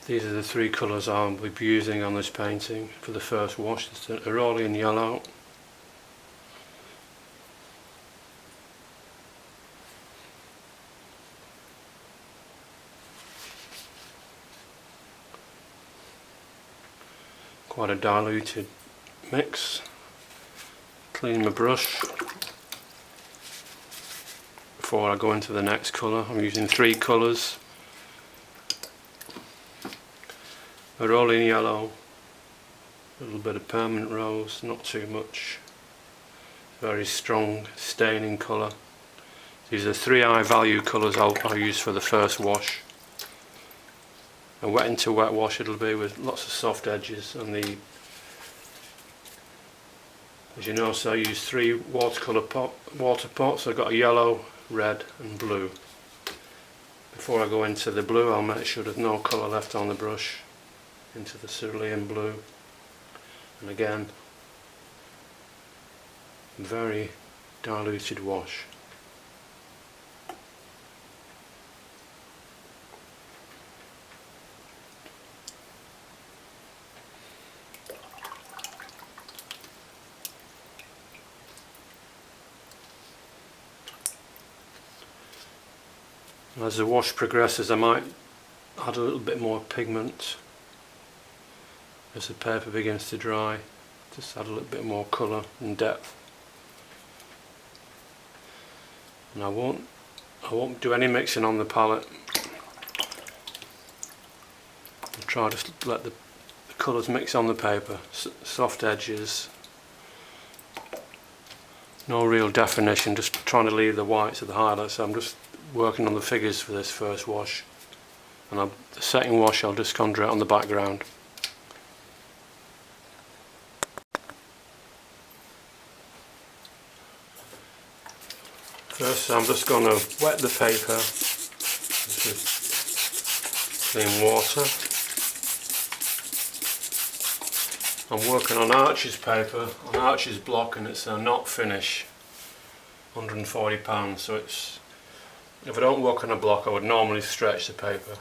These are the three colours I'll be using on this painting for the first wash. It's an Aurolian yellow, quite a diluted mix. Clean my brush before I go into the next colour. I'm using three colours: Aurolian yellow, a little bit of permanent rose, not too much, very strong staining colour. These are three high value colours I'll use for the first wash. A wet into wet wash it'll be, with lots of soft edges, and as you notice I use three water pots. I've got a yellow, red and blue. Before I go into the blue I'll make sure there's no colour left on the brush. Into the cerulean blue, and again very diluted wash. As the wash progresses I might add a little bit more pigment. As the paper begins to dry, just add a little bit more colour and depth. And I won't do any mixing on the palette. I'll try to let the colours mix on the paper. Soft edges, no real definition, just trying to leave the whites of the highlights. So I'm just working on the figures for this first wash, and the second wash I'll just concentrate on the background. First I'm just going to wet the paper with clean water. I'm working on Arches paper, on Arches block, and it's a knot finish, £140, so it's, if I don't work on a block I would normally stretch the paper.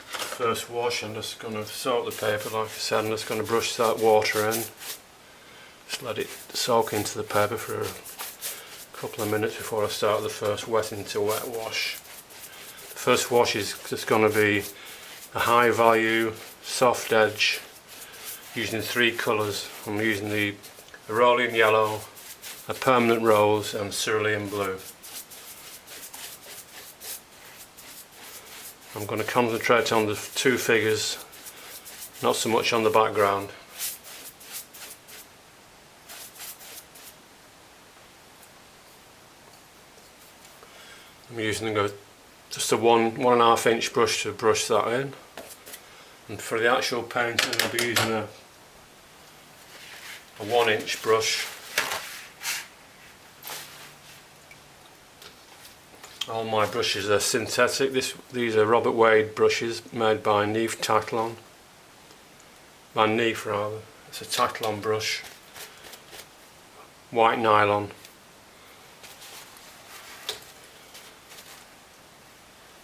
First wash I'm just going to soak the paper, like I said. I'm just going to brush that water in. Just let it soak into the paper for a couple of minutes before I start the first wet into wet wash. The first wash is just going to be a high value soft edge using three colours. I'm using the Aurolian yellow, a permanent rose and cerulean blue. I'm going to concentrate on the two figures, not so much on the background. I'm using just a 1.5 inch brush to brush that in, and for the actual painting I'll be using a 1 inch brush. All my brushes are synthetic. These are Robert Wade brushes made by Neve Taklon. By Neve rather. It's a Taklon brush, white nylon.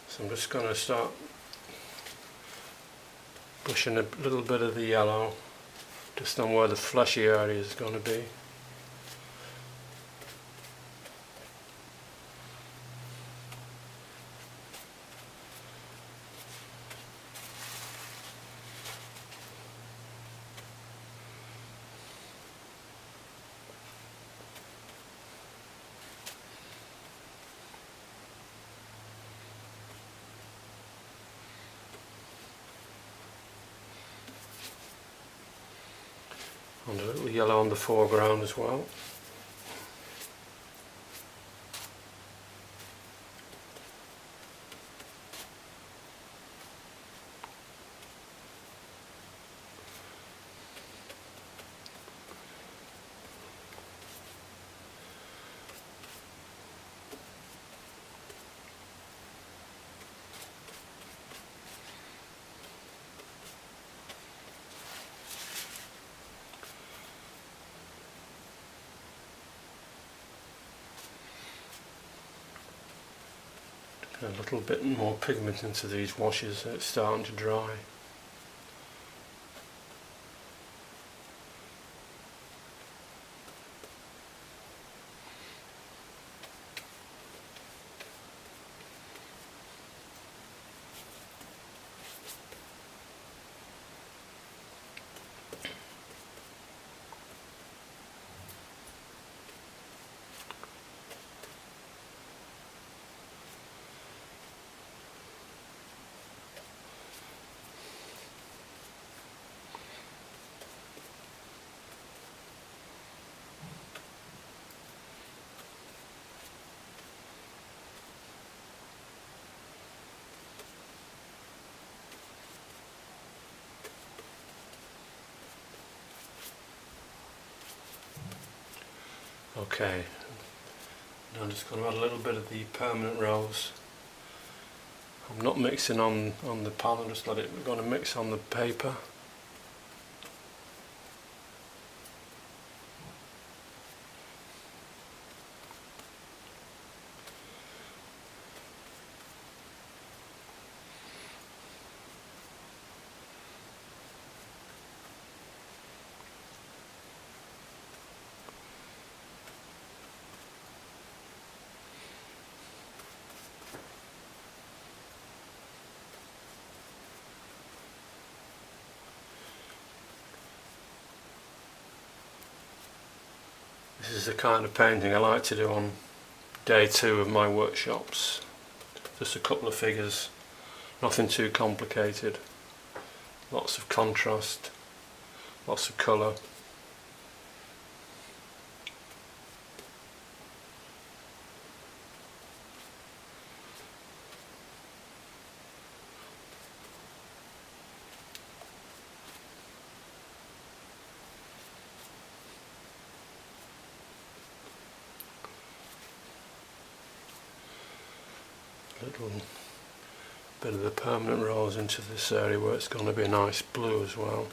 So I'm just going to start brushing a little bit of the yellow just on where the fleshy area is going to be. And a little yellow on the foreground as well. A little bit more pigment into these washes, and it's starting to dry. Okay, now I'm just going to add a little bit of the permanent rose. I'm not mixing on the pan, I'm just we're going to mix on the paper. This is the kind of painting I like to do on day 2 of my workshops. Just a couple of figures, nothing too complicated, lots of contrast, lots of colour. Little bit of the permanent rose into this area where it's going to be a nice blue as well.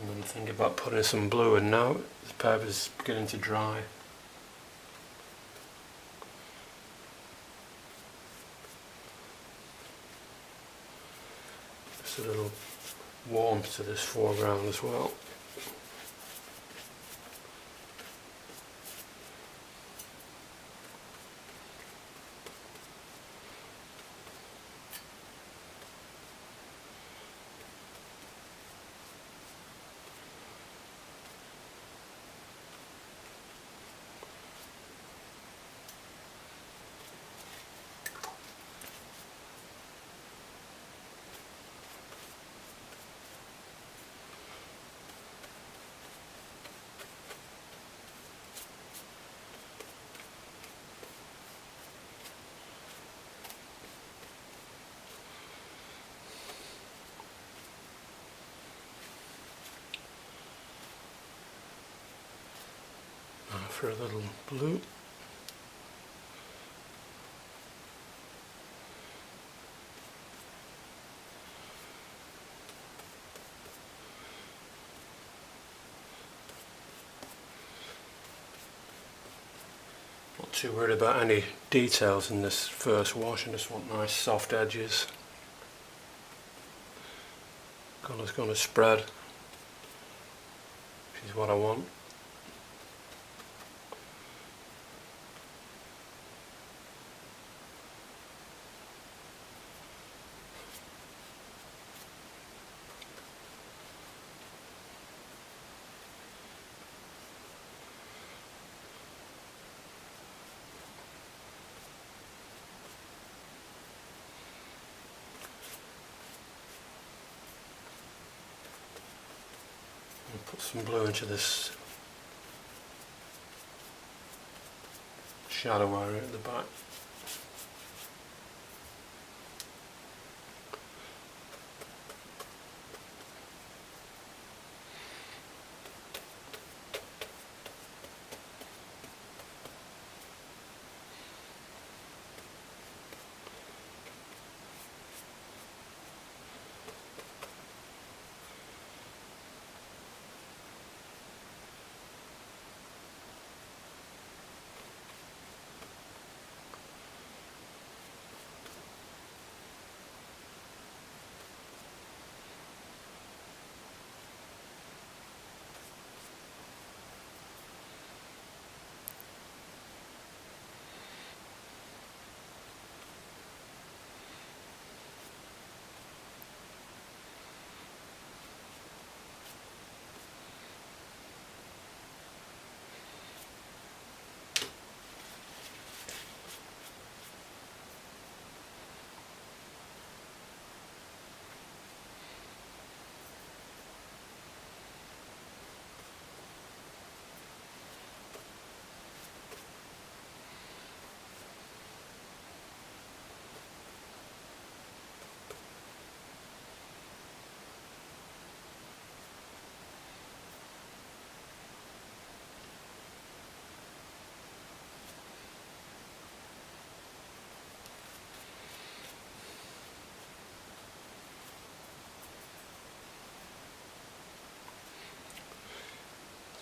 I'm going to think about putting some blue in now. The paper's beginning to dry. Just a little warmth to this foreground as well. For a little blue. Not too worried about any details in this first wash, I just want nice soft edges. Colour's going to spread, which is what I want. Put some blue into this shadow area at the back.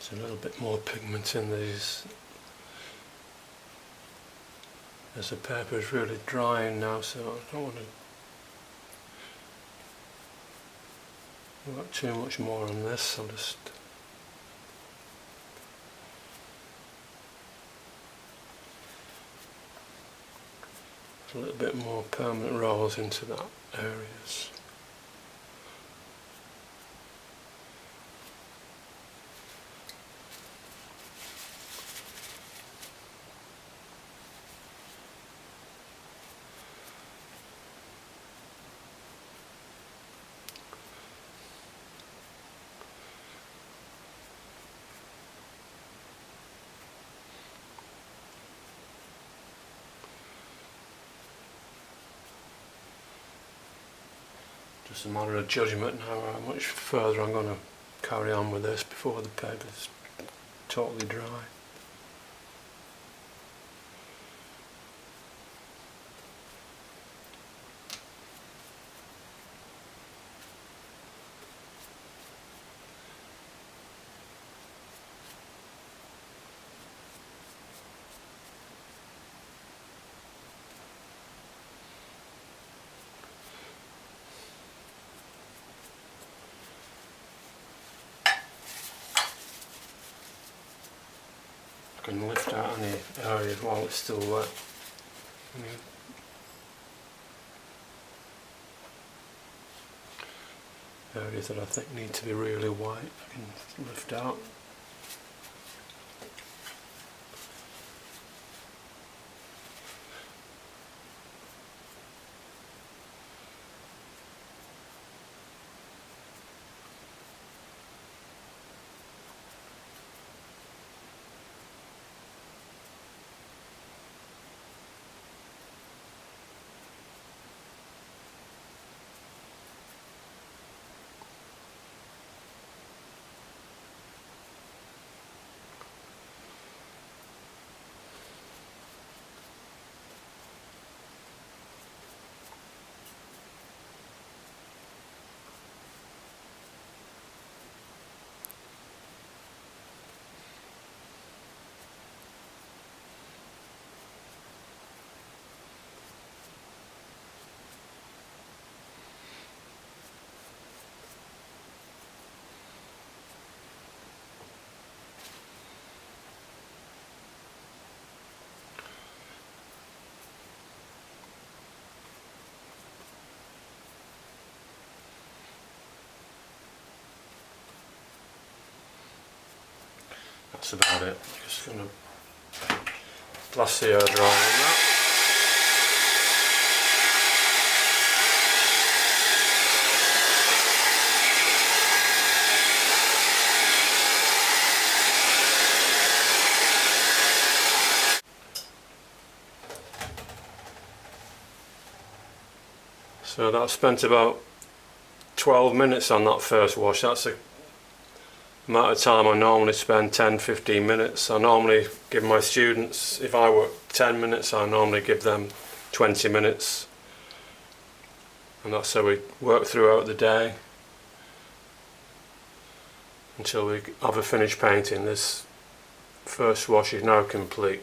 There's a little bit more pigment in these as the paper is really drying now, so I don't want to work too much more on this. I'll just a little bit more permanent rolls into that areas. Just a matter of judgment now how much further I'm going to carry on with this before the paper's totally dry. I can lift out any areas while it's still wet. Any areas that I think need to be really white, I can lift out. That's about it. Just going to blast the air dry on that. So that spent about 12 minutes on that first wash. That's the amount of time I normally spend, 10-15 minutes. I normally give my students, if I work 10 minutes, I normally give them 20 minutes. And that's how we work throughout the day until we have a finished painting. This first wash is now complete.